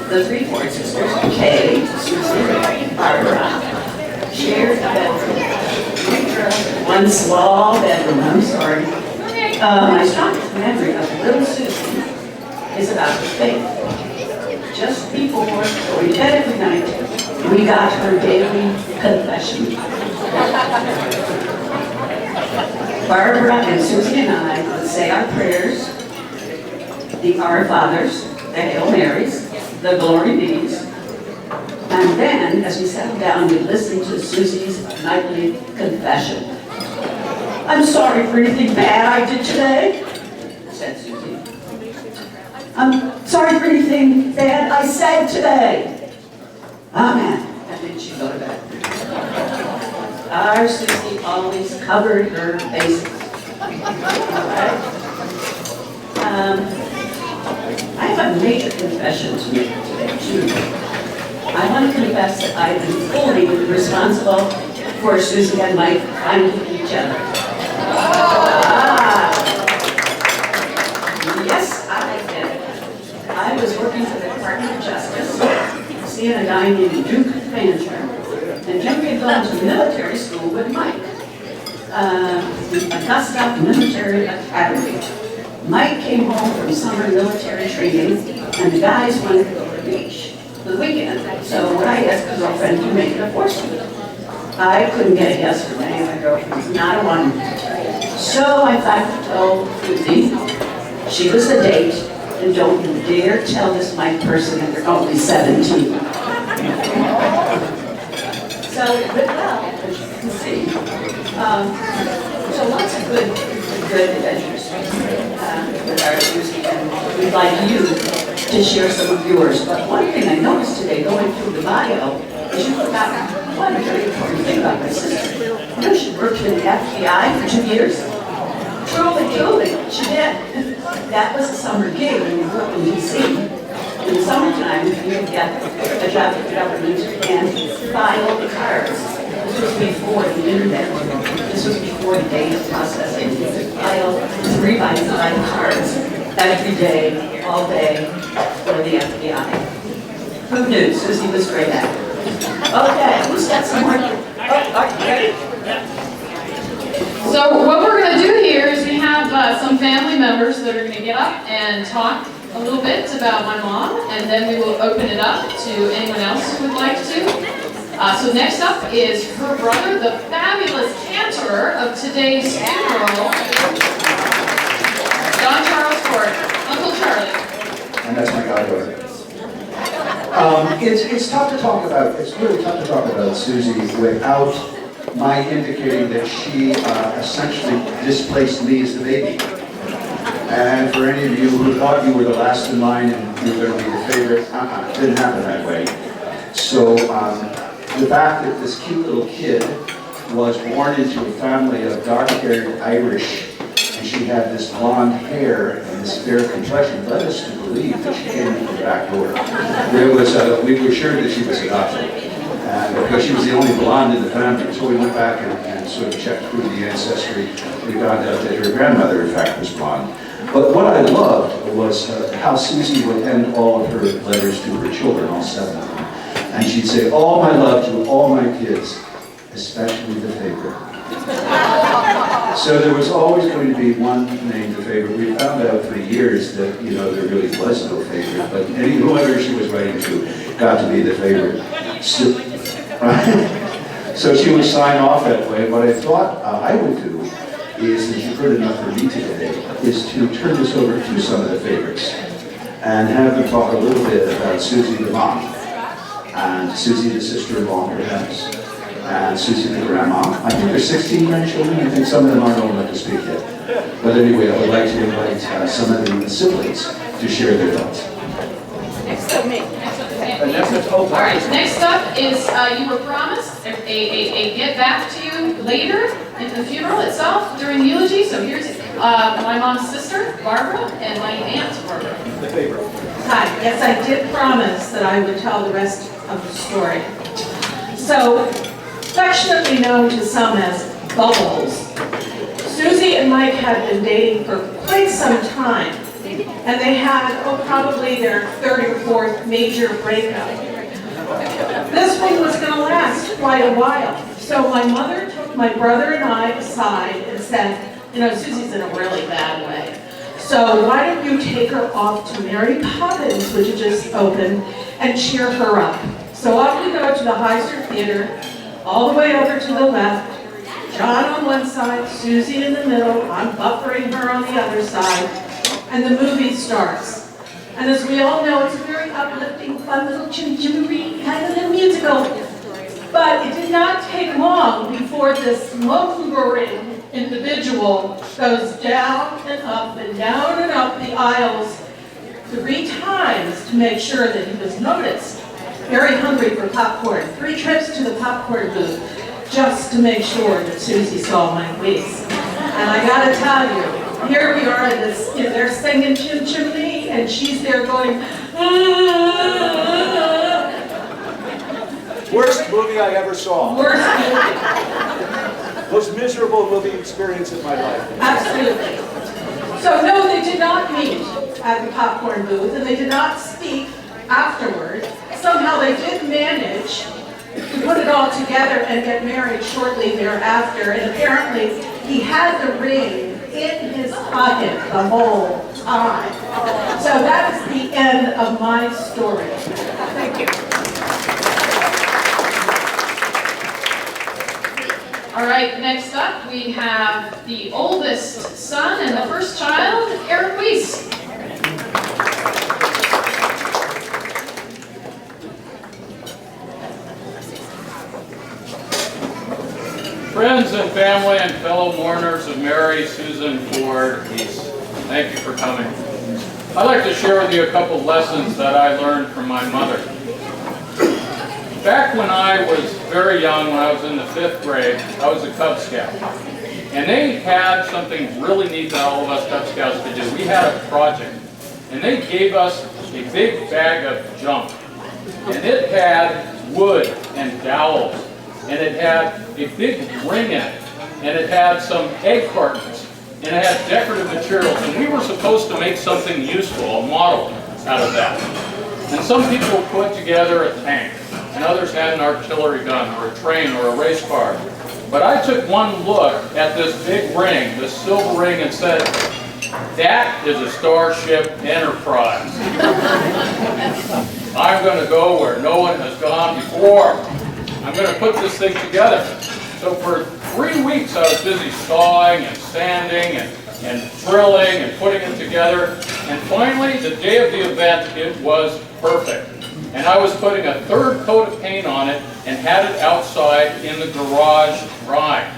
The three Ford sisters, Kay, Susie, and Barbara, shared a bedroom. One small bedroom, I'm sorry. My strongest memory of little Susie is about her faith. Just before going to bed every night, we got her daily confession. Barbara and Susie and I would say our prayers, the Our Fathers, the Hail Marys, the Glory Bees, and then, as we settled down, we'd listen to Susie's nightly confession. "I'm sorry for anything bad I did today," said Susie. "I'm sorry for anything bad I said today." Amen. And then she'd go to bed. Our Susie always covered her bases. Right? I have a major confession to make today, too. I want to confess that I've been fully responsible for Susie and Mike finding each other. Yes, I did. I was working for the Department of Justice, seeing a guy named Duke Fancher, and Duke had gone to military school with Mike. Augusta Military Academy. Mike came home from summer military training, and the guys wanted to go to the beach for the weekend. So what I asked my girlfriend to make it a foursome. I couldn't get a yes from any of my girlfriends, not a one. So I finally told Susie she was the date, and don't you dare tell this Mike person that they're only 17. So it went well, as you can see. So lots of good adventures with our Susie, and we'd like you to share some of yours. But one thing I noticed today going through the bio is you forgot one very important thing about my sister. You know, she worked in the FBI for 2 years. Truly, she did. That was a summer gig when we worked in D.C. In the summertime, you would get a job at the government and file the cards. This was before the internet. This was before the data processing. You could file 3 by 5 cards every day, all day, for the FBI. Who knew? Susie was great at it. Okay, who's got some more? Are you ready? So what we're going to do here is we have some family members that are going to get up and talk a little bit about my mom, and then we will open it up to anyone else who would like to. So next up is her brother, the fabulous cantor of today's funeral, John Charles Ford, Uncle Charlie. And that's my goddaughter. It's tough to talk about. It's really tough to talk about Susie without my indicating that she essentially displaced me as the baby. And for any of you who thought you were the last in line and you were going to be the favorite, it didn't happen that way. So the fact that this cute little kid was born into a family of dark-haired Irish, and she had this blonde hair and this fair complexion, led us to believe that she came in from the back door. We were sure that she was adopted. Because she was the only blonde in the family, so we went back and sort of checked through the ancestry. We found out that her grandmother, in fact, was blonde. But what I loved was how Susie would end all of her letters to her children, all 7 of them. And she'd say, "All my love to all my kids, especially the favorite." So there was always going to be one named the favorite. We found out for years that, there really was no favorite, but whoever she was writing to got to be the favorite. So she would sign off that way. What I thought I would do is, as you've heard enough from me today, is to turn this over to some of the favorites and have them talk a little bit about Susie the mom, and Susie the sister-in-law perhaps, and Susie the grandma. I think there's 16 grandchildren. I think some of them aren't old enough to speak yet. But anyway, I would like to invite some of the siblings to share their thoughts. Next up, me. All right, next up is you were promised a get back to you later in the funeral itself during the eulogy. So here's my mom's sister, Barbara, and my aunt, Barbara. The favorite. Hi, yes, I did promise that I would tell the rest of the story. So, affectionately known to some as Bubbles, Susie and Mike had been dating for quite some time. and they had, probably their third or fourth major breakup. This one was going to last quite a while. So my mother took my brother and I aside and said, you know, Susie's in a really bad way. So why don't you take her off to Mary Poppins, which had just opened, and cheer her up. So off we go to the Heiser Theater, all the way over to the left, John on one side, Susie in the middle, I'm buffering her on the other side, and the movie starts. And as we all know, it's a very uplifting, fun little chim-chimmery kind of a musical. But it did not take long before this lumbering individual goes down and up and down and up the aisles 3 times to make sure that he was noticed. Very hungry for popcorn. 3 trips to the popcorn booth just to make sure that Susie saw my Wiese. And I gotta tell you, here we are in this, you know, they're singing Chim Chimney, and she's there going, Worst movie I ever saw. worst movie. Most miserable movie experience in my life. Absolutely. So no, they did not meet at the popcorn booth, and they did not speak afterward. Somehow they did manage to put it all together and get married shortly thereafter, and apparently he had the ring in his pocket the whole time. So that is the end of my story. Thank you. All right, next up we have the oldest son and the first child, Erik Wiese. Friends and family and fellow mourners of Mary Susan Ford Wiese, thank you for coming. I'd like to share with you a couple lessons that I learned from my mother. Back when I was very young, when I was in the 5th grade, I was a Cub Scout. And they had something really neat that all of us Cub Scouts could do. We had a project. And they gave us a big bag of junk. And it had wood and dowels. And it had a big ring in it. And it had some egg cartons. And it had decorative materials. And we were supposed to make something useful, a model out of that. And some people put together a tank. And others had an artillery gun or a train or a race car. But I took one look at this big ring, this silver ring, and said, that is a Starship Enterprise. I'm going to go where no one has gone before. I'm going to put this thing together. So for 3 weeks I was busy sawing and sanding and drilling and putting it together. And finally, the day of the event, it was perfect. And I was putting a 3rd coat of paint on it and had it outside in the garage drying.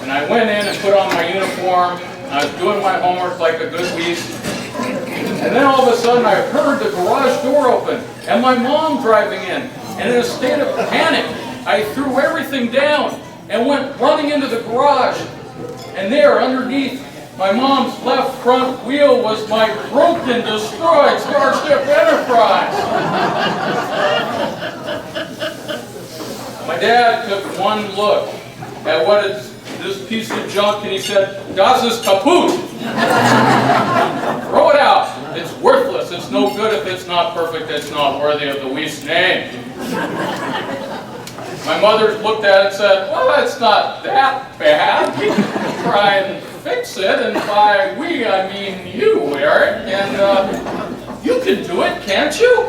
And I went in and put on my uniform, and I was doing my homework like a good Wiese. And then all of a sudden I heard the garage door open and my mom driving in. And in a state of panic, I threw everything down and went running into the garage. And there underneath my mom's left front wheel was my broken, destroyed Starship Enterprise. My dad took one look at what is this piece of junk and he said, "Das ist kaputt." Throw it out. It's worthless. It's no good if it's not perfect. It's not worthy of the Wiese name. My mother looked at it and said, "Well, it's not that bad. Try and fix it, and by we, I mean you, Erik, and you can do it, can't you?"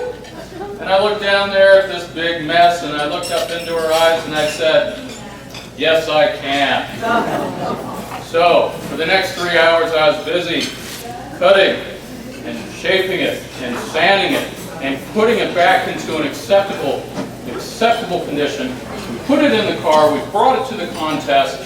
And I looked down there at this big mess, and I looked up into her eyes, and I said, "Yes, I can." So, for the next 3 hours, I was busy cutting and shaping it and sanding it and putting it back into an acceptable condition. We put it in the car, we brought it to the contest,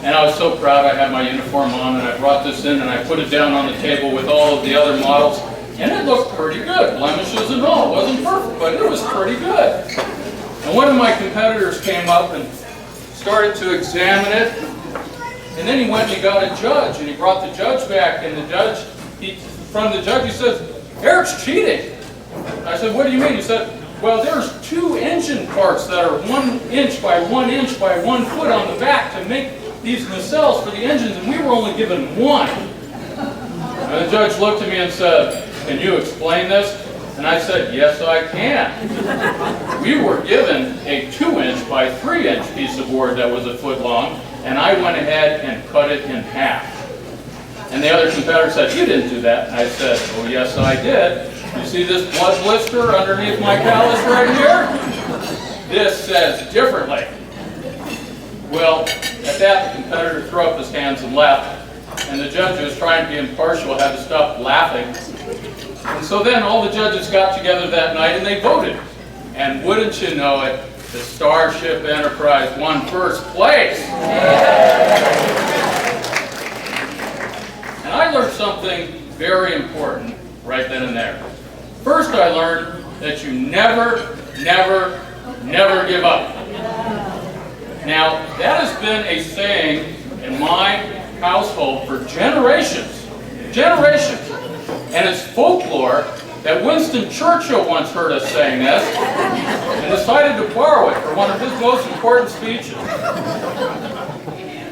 and I was so proud. I had my uniform on, and I brought this in, and I put it down on the table with all of the other models, and it looked pretty good, blemishes and all. It wasn't perfect, but it was pretty good. And one of my competitors came up and started to examine it, and then he went and he got a judge, and he brought the judge back, and the judge, from the judge, he says, "Erik's cheating." I said, "What do you mean?" He said, "Well, there's 2 engine parts that are 1 inch by 1 inch by 1 foot on the back to make these nacelles for the engines, and we were only given 1. I And the judge looked at me and said, "Can you explain this?" And I said, "Yes, I can." We were given a 2-inch by 3-inch piece of board that was a foot long, and I went ahead and cut it in half. And the other competitor said, "You didn't do that." And I said, "Oh, yes, I did. You see this blood blister underneath my callus right here? This says differently." Well, at that, the competitor threw up his hands and left. And the judge, who was trying to be impartial, had to stop laughing. And so then all the judges got together that night and they voted. And wouldn't you know it, the Starship Enterprise won first place. And I learned something very important right then and there. First, I learned that you never, never, never give up. Now, that has been a saying in my household for generations. Generations. And it's folklore that Winston Churchill once heard us saying this and decided to borrow it for one of his most important speeches.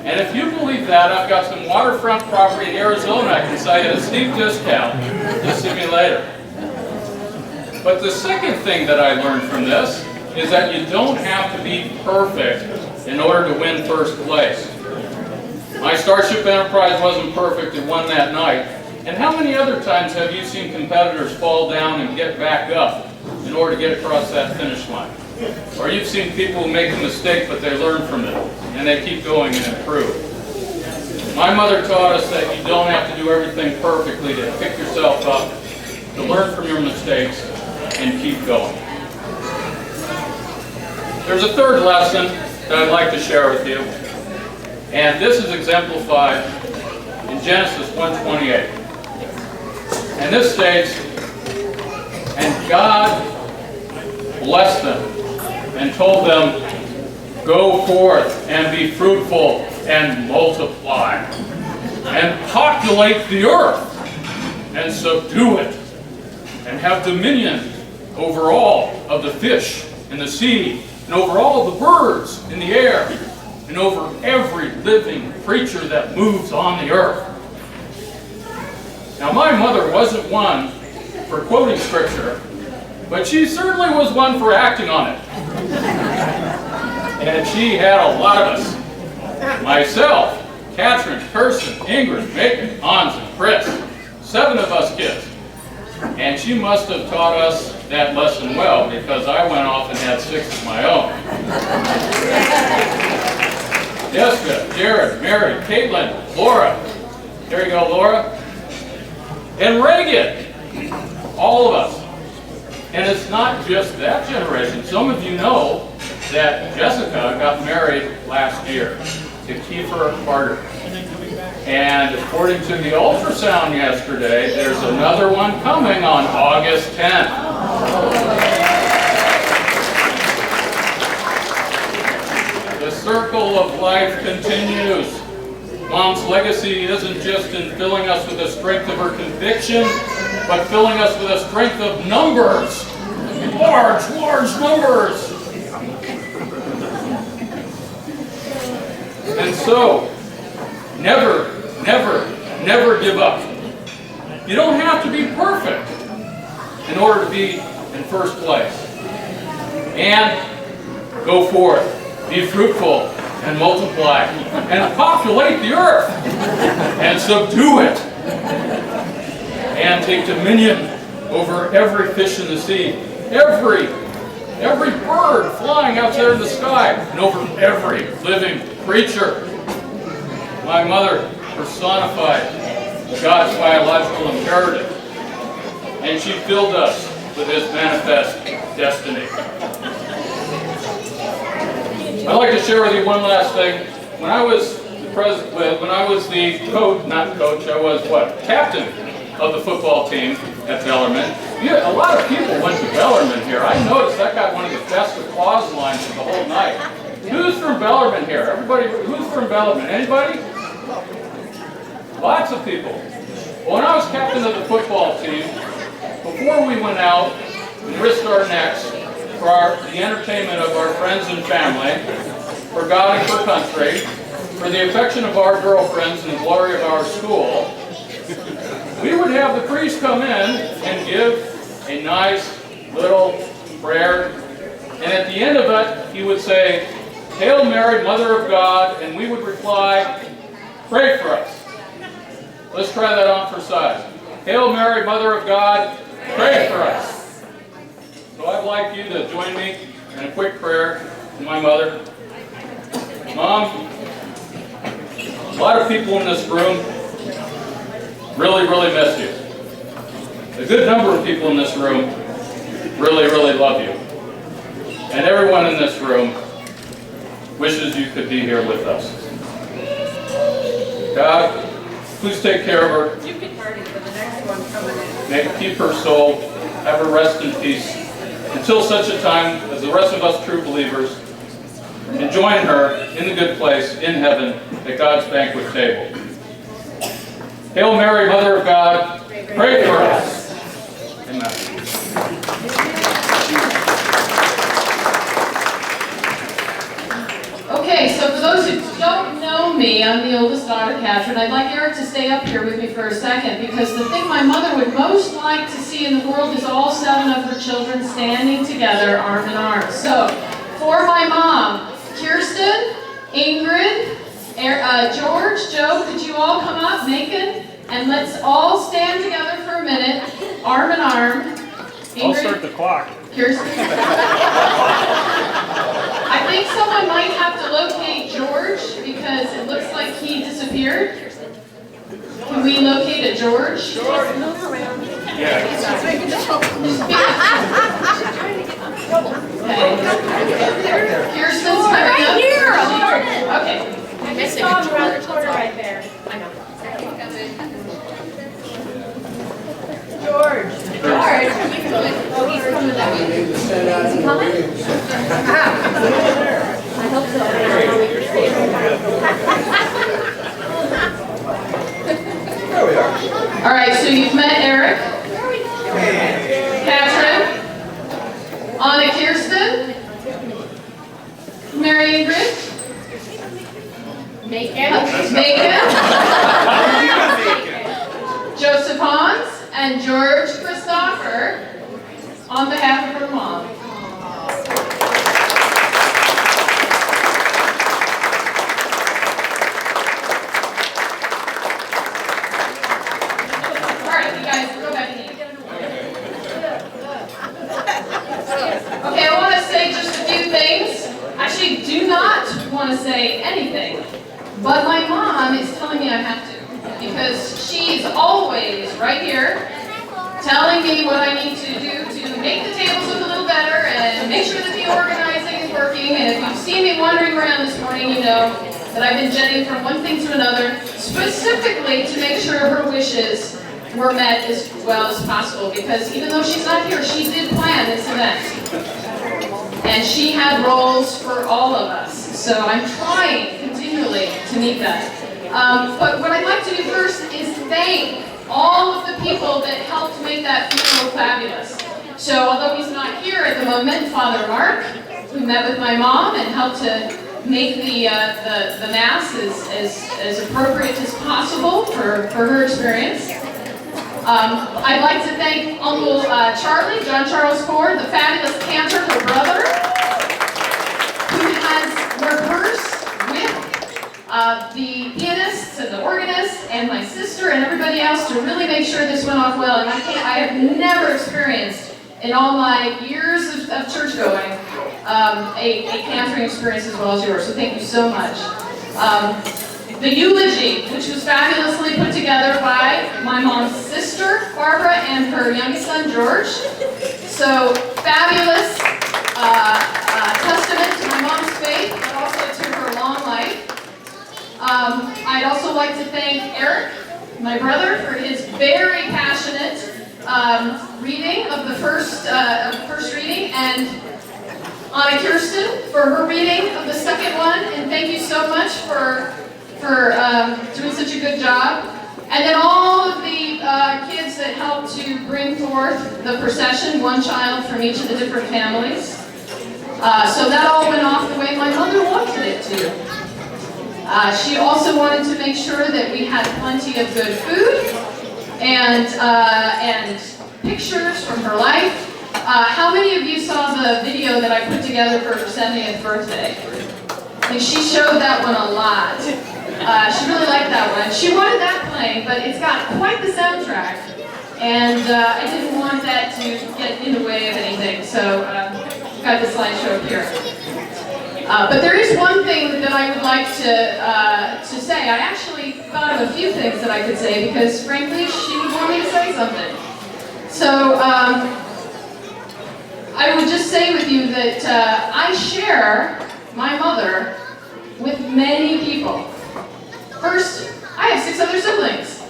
And if you believe that, I've got some waterfront property in Arizona I can sell you at a steep discount. Just see me later. But the second thing that I learned from this is that you don't have to be perfect in order to win first place. My Starship Enterprise wasn't perfect, it won that night. And how many other times have you seen competitors fall down and get back up in order to get across that finish line? Or you've seen people who make a mistake but they learn from it and they keep going and improve. My mother taught us that you don't have to do everything perfectly to pick yourself up, to learn from your mistakes and keep going. There's a third lesson that I'd like to share with you. And this is exemplified in Genesis 1:28. And this states, "And God blessed them and told them, 'Go forth and be fruitful and multiply and populate the earth and subdue it and have dominion over all of the fish in the sea and over all the birds in the air and over every living creature that moves on the earth.'" Now, my mother wasn't one for quoting scripture, but she certainly was one for acting on it. And she had a lot of us. Myself, Katrin, Kirsten, Ingrid, Macon, Hans, and Chris. 7 of us kids. And she must have taught us that lesson well, because I went off and had 6 of my own. Jessica, Jared, Mary, Caitlin, Laura. There you go, Laura. And Reagan. All of us. And it's not just that generation. Some of you know that Jessica got married last year to Kiefer Carter. And according to the ultrasound yesterday, there's another one coming on August 10th. The circle of life continues. Mom's legacy isn't just in filling us with the strength of her conviction, but filling us with the strength of numbers. Large, large numbers. And so, never, never, never give up. You don't have to be perfect in order to be in first place. And go forth, be fruitful, and multiply, and populate the earth, and subdue it, and take dominion over every fish in the sea, every bird flying out there in the sky, and over every living creature. My mother personified God's biological imperative, and she filled us with His manifest destiny. I'd like to share with you one last thing. When I was the captain of the football team at Bellarmine. A lot of people went to Bellarmine here. I noticed that got one of the best applause lines of the whole night. Who's from Bellarmine here? Everybody, who's from Bellarmine? Anybody? Lots of people. Well, when I was captain of the football team, before we went out and risked our necks for the entertainment of our friends and family, for God and for country, for the affection of our girlfriends and the glory of our school, we would have the priest come in and give a nice little prayer. And at the end of it, he would say, "Hail Mary, Mother of God," and we would reply, "Pray for us." Let's try that on for size. "Hail Mary, Mother of God, pray for us." So I'd like you to join me in a quick prayer to my mother. Mom, a lot of people in this room really, really miss you. A good number of people in this room really, really love you. And everyone in this room wishes you could be here with us. God, please take care of her. May you keep her soul, have her rest in peace, until such a time as the rest of us true believers can join her in the good place in heaven at God's banquet table. Hail Mary, Mother of God, pray for us. Amen. Okay, so for those who don't know me, I'm the oldest daughter, Catherine. I'd like Eric to stay up here with me for a second, because the thing my mother would most like to see in the world is all 7 of her children standing together, arm in arm. So, for my mom, Kirsten, Ingrid, George, Joe, could you all come up, Macon? And let's all stand together for a minute, arm in arm. Ingrid, I'll start the clock. Kirsten. I think someone might have to locate George, because it looks like he disappeared. Can we locate a George? Yeah. Okay. Kirsten's coming up. here. Okay. I just saw him around the corner right there. I know. George. He's coming. Oh, he's coming that way. Is he coming? I hope so. There we are. All right, so you've met Eric, Catherine, Anna Kirsten, Mary Ingrid, Macon. Joseph Hans, and George Christopher on behalf of her mom. All right, you guys, go back and eat. Okay, I want to say just a few things. Actually, do not want to say anything, but my mom is telling me I have to, because she's always right here telling me what I need to do to make the tables look a little better and make sure that the organizing is working. And if you've seen me wandering around this morning, you know that I've been jetting from one thing to another, specifically to make sure her wishes were met as well as possible. Because even though she's not here, she did plan this event. And she had roles for all of us. So I'm trying continually to meet that. But what I'd like to do first is thank all of the people that helped make that funeral fabulous. So although he's not here at the moment, Father Mark, who met with my mom and helped to make the mass as appropriate as possible for her experience. I'd like to thank Uncle Charlie, John Charles Ford, the fabulous cantor, her brother, who has rehearsed with the pianists and the organists and my sister and everybody else to really make sure this went off well. And I have never experienced in all my years of church going a cantoring experience as well as yours. So thank you so much. The eulogy, which was fabulously put together by my mom's sister, Barbara, and her youngest son, George. So fabulous testament to my mom's faith, but also to her long life. I'd also like to thank Erik, my brother, for his very passionate reading of the first reading, and Anna Kirsten for her reading of the second one. And thank you so much for doing such a good job. And then all of the kids that helped to bring forth the procession, one child from each of the different families. So that all went off the way my mother wanted it to. She also wanted to make sure that we had plenty of good food, and pictures from her life. How many of you saw the video that I put together for her 70th birthday? And she showed that one a lot. She really liked that one. She wanted that playing, but it's got quite the soundtrack. And I didn't want that to get in the way of anything, so I've got the slideshow up here. But there is one thing that I would like to say. I actually thought of a few things that I could say because, frankly, she would want me to say something. So I would just say with you that I share my mother with many people. First, I have 6 other siblings,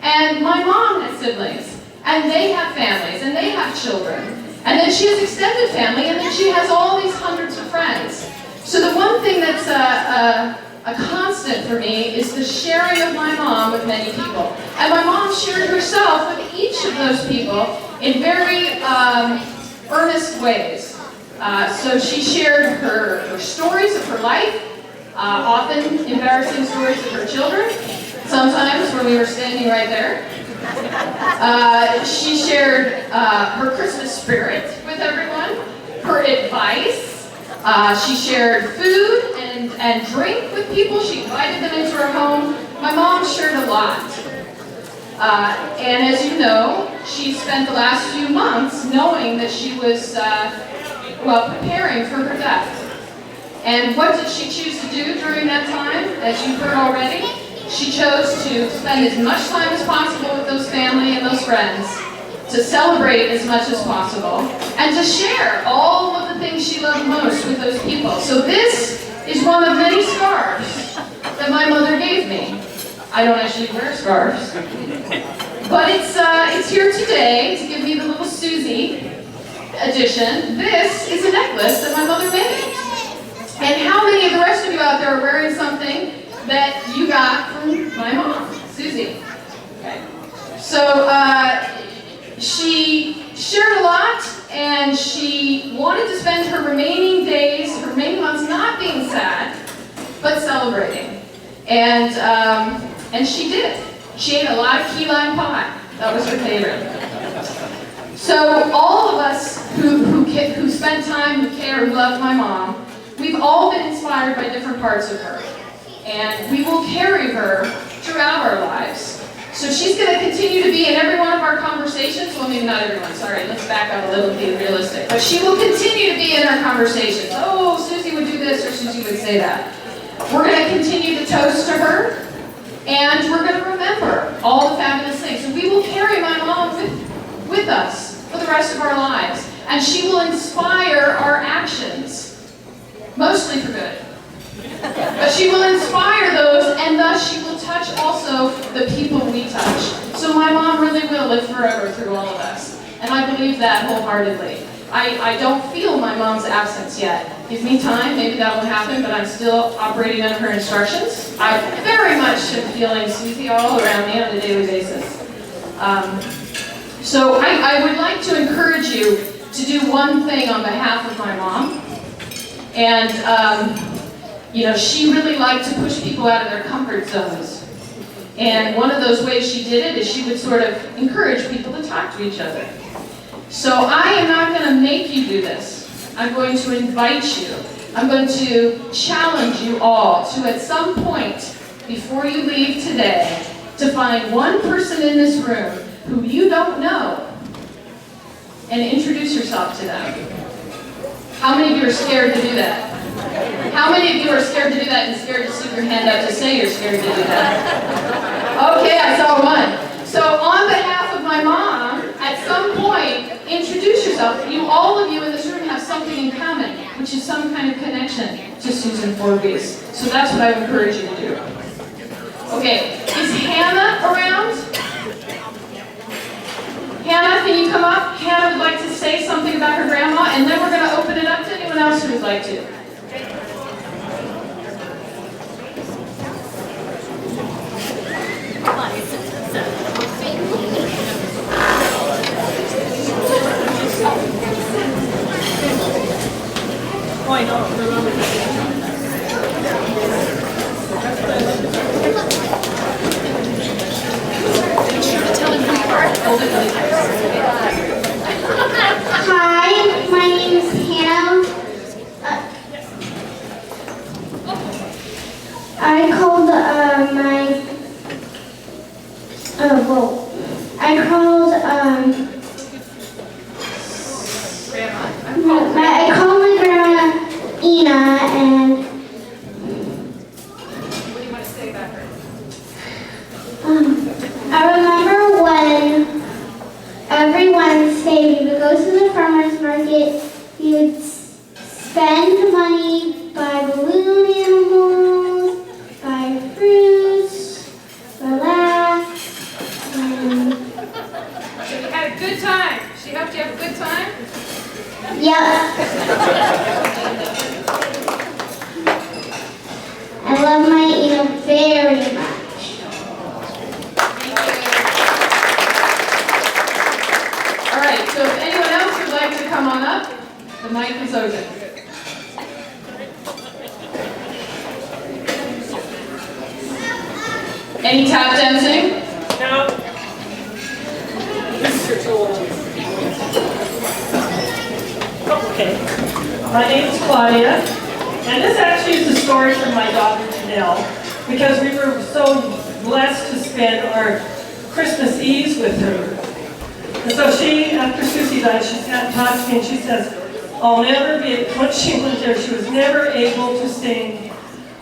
and my mom has siblings, and they have families, and they have children, and then she has extended family, and then she has all these hundreds of friends. So the one thing that's a constant for me is the sharing of my mom with many people. And my mom shared herself with each of those people in very earnest ways. So she shared her stories of her life, often embarrassing stories of her children, sometimes when we were standing right there. She shared her Christmas spirit with everyone, her advice. She shared food and drink with people. She invited them into her home. My mom shared a lot. And as you know, she spent the last few months knowing that she was, preparing for her death. And what did she choose to do during that time? As you've heard already, she chose to spend as much time as possible with those family and those friends, to celebrate as much as possible, and to share all of the things she loved most with those people. So this is one of many scarves that my mother gave me. I don't actually wear scarves, but it's here today to give me the little Susie edition. This is a necklace that my mother made. And how many of the rest of you out there are wearing something that you got from my mom, Susie? Okay. So she shared a lot, and she wanted to spend her remaining days, her remaining months, not being sad, but celebrating. And she did. She ate a lot of key lime pie. That was her favorite. So all of us who spent time, who care, who love my mom, we've all been inspired by different parts of her. And we will carry her throughout our lives. So she's going to continue to be in every one of our conversations. Well, maybe not everyone, sorry, let's back up a little and be realistic. But she will continue to be in our conversations. Oh, Susie would do this, or Susie would say that. We're going to continue to toast to her, and we're going to remember all the fabulous things. So we will carry my mom with us for the rest of our lives. And she will inspire our actions, mostly for good. But she will inspire those, and thus she will touch also the people we touch. So my mom really will live forever through all of us. And I believe that wholeheartedly. I don't feel my mom's absence yet. Give me time, maybe that will happen, but I'm still operating under her instructions. I very much am feeling Susie all around me on a daily basis. So I would like to encourage you to do one thing on behalf of my mom. And she really liked to push people out of their comfort zones. And one of those ways she did it is she would sort of encourage people to talk to each other. So I am not going to make you do this. I'm going to invite you. I'm going to challenge you all to, at some point before you leave today, to find one person in this room who you don't know and introduce yourself to them. How many of you are scared to do that? How many of you are scared to do that and scared to stick your hand up to say you're scared to do that? Okay, I saw one. So on behalf of my mom, at some point, introduce yourself. All of you in this room have something in common, which is some kind of connection to Susan Forbes. So that's what I would encourage you to do. Okay, is Hannah around? Hannah, can you come up? Hannah would like to say something about her grandma, and then we're going to open it up to anyone else who would like to. Tell him hold it really close. Hi, my name is Hannah. I called I called my grandma Ina, and What do you want to say about her? I remember when every Wednesday we would go to the farmer's market. We would spend money, buy balloon animals, buy fruits, relax, and So you had a good time. She helped you have a good time? yeah. I love my Ina very much. All right, so if anyone else would like to come on up, the mic is open. Any tap dancing? Now, okay, my name's Claudia, and this actually is a story from my daughter Janelle, because we were so blessed to spend our Christmas Eves with her. And so she, after Susie died, she sat and talked to me and she says, I'll never be, when she went there, she was never able to sing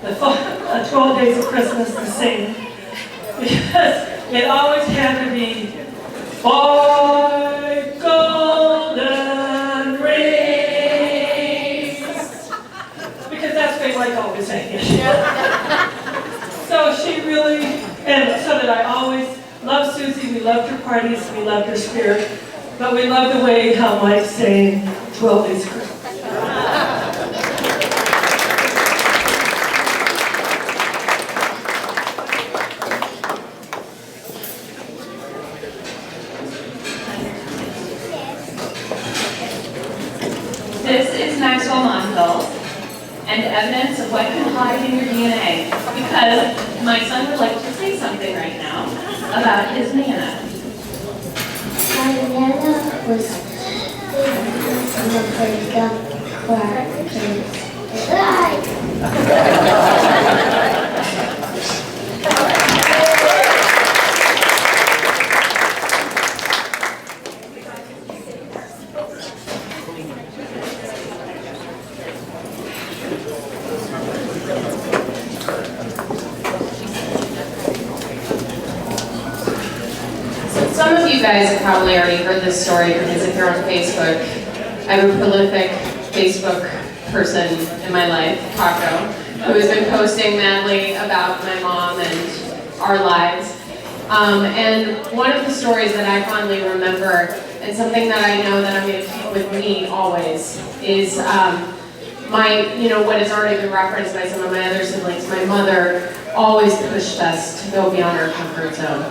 the 12 Days of Christmas to sing, because it always had to be, by golden rings, because that's what like always sang it. So she really, and so that I always loved Susie, we loved her parties, we loved her spirit, but we loved the way how Mike sang 12 Days of Christmas. This is Maxwell Monfils and evidence of what can hide in your DNA, because my son would like to say something right now about his Nana. My Nana was some of her young kids died. Some of you guys have probably already heard this story, because if you're on Facebook, I'm a prolific Facebook person in my life, Paco, who has been posting madly about my mom and our lives. And one of the stories that I fondly remember, and something that I know that I'm going to keep with me always, is what has already been referenced by some of my other siblings. My mother always pushed us to go beyond our comfort zone.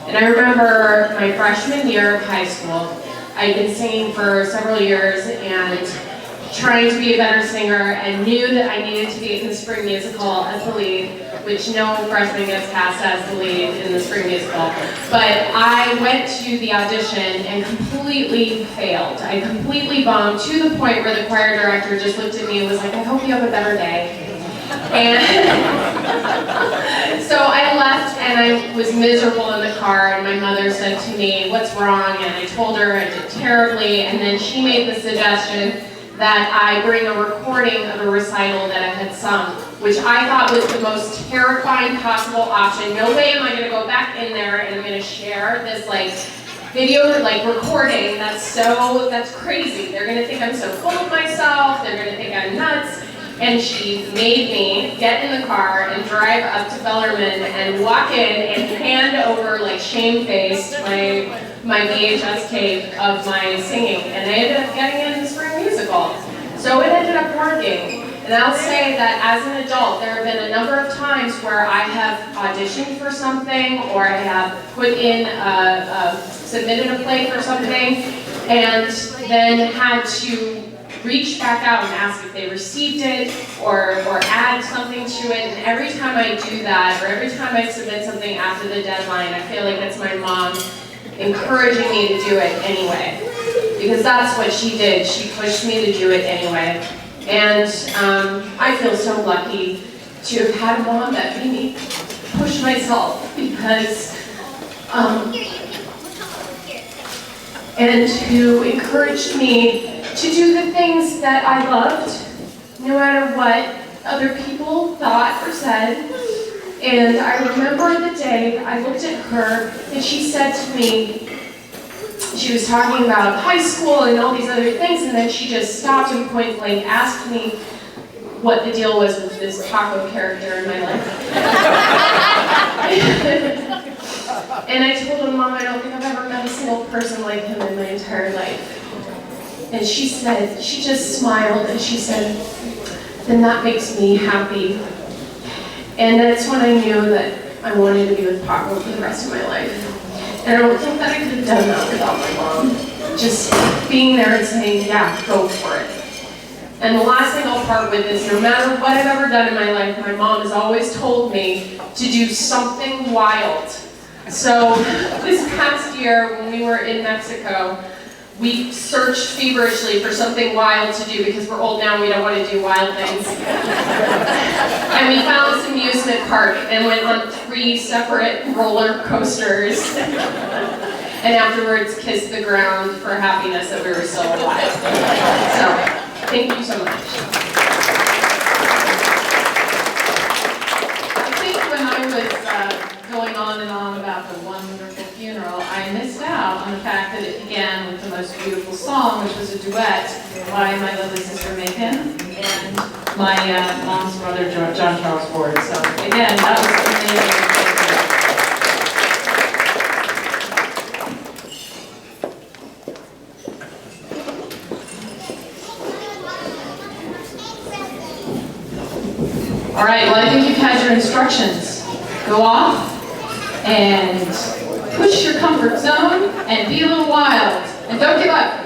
And I remember my freshman year of high school, I'd been singing for several years and trying to be a better singer, and knew that I needed to be in the spring musical as the lead, which no freshman gets cast as the lead in the spring musical. But I went to the audition and completely failed. I completely bombed, to the point where the choir director just looked at me and was like, I hope you have a better day. And so I left and I was miserable in the car, and my mother said to me, what's wrong? And I told her I did terribly, and then she made the suggestion that I bring a recording of a recital that I had sung, which I thought was the most terrifying possible option. No way am I going to go back in there and I'm going to share this video recording. That's crazy. They're going to think I'm so full of myself. They're going to think I'm nuts. And she made me get in the car and drive up to Bellarmine and walk in and hand over, shame-faced, my VHS tape of my singing. And I ended up getting in the spring musical. So it ended up working. And I'll say that as an adult, there have been a number of times where I have auditioned for something, or I have submitted a play for something, and then had to reach back out and ask if they received it, or add something to it. And every time I do that, or every time I submit something after the deadline, I feel like it's my mom encouraging me to do it anyway. Because that's what she did. She pushed me to do it anyway. And I feel so lucky to have had a mom that made me push myself because, and who encouraged me to do the things that I loved, no matter what other people thought or said. And I remember the day I looked at her and she said to me, she was talking about high school and all these other things, and then she just stopped and point blank asked me what the deal was with this taco character in my life. And I told her, Mom, I don't think I've ever met a single person like him in my entire life. And she said, she just smiled and she said, then that makes me happy. And that's when I knew that I wanted to be with Paco for the rest of my life. And I don't think that I could have done that without my mom. Just being there and saying, yeah, go for it. And the last thing I'll part with is no matter what I've ever done in my life, my mom has always told me to do something wild. So this past year when we were in Mexico, we searched feverishly for something wild to do because we're old now and we don't want to do wild things. And we found this amusement park and went on 3 separate roller coasters. And afterwards kissed the ground for happiness that we were still alive. So, thank you so much. I think when I was going on and on about the wonderful funeral, I missed out on the fact that it began with the most beautiful song, which was a duet by my lovely sister Megan and my mom's brother John Charles Ford. So again, that was amazing. All right, well I think you've had your instructions. Go off and push your comfort zone and be a little wild. And don't give up.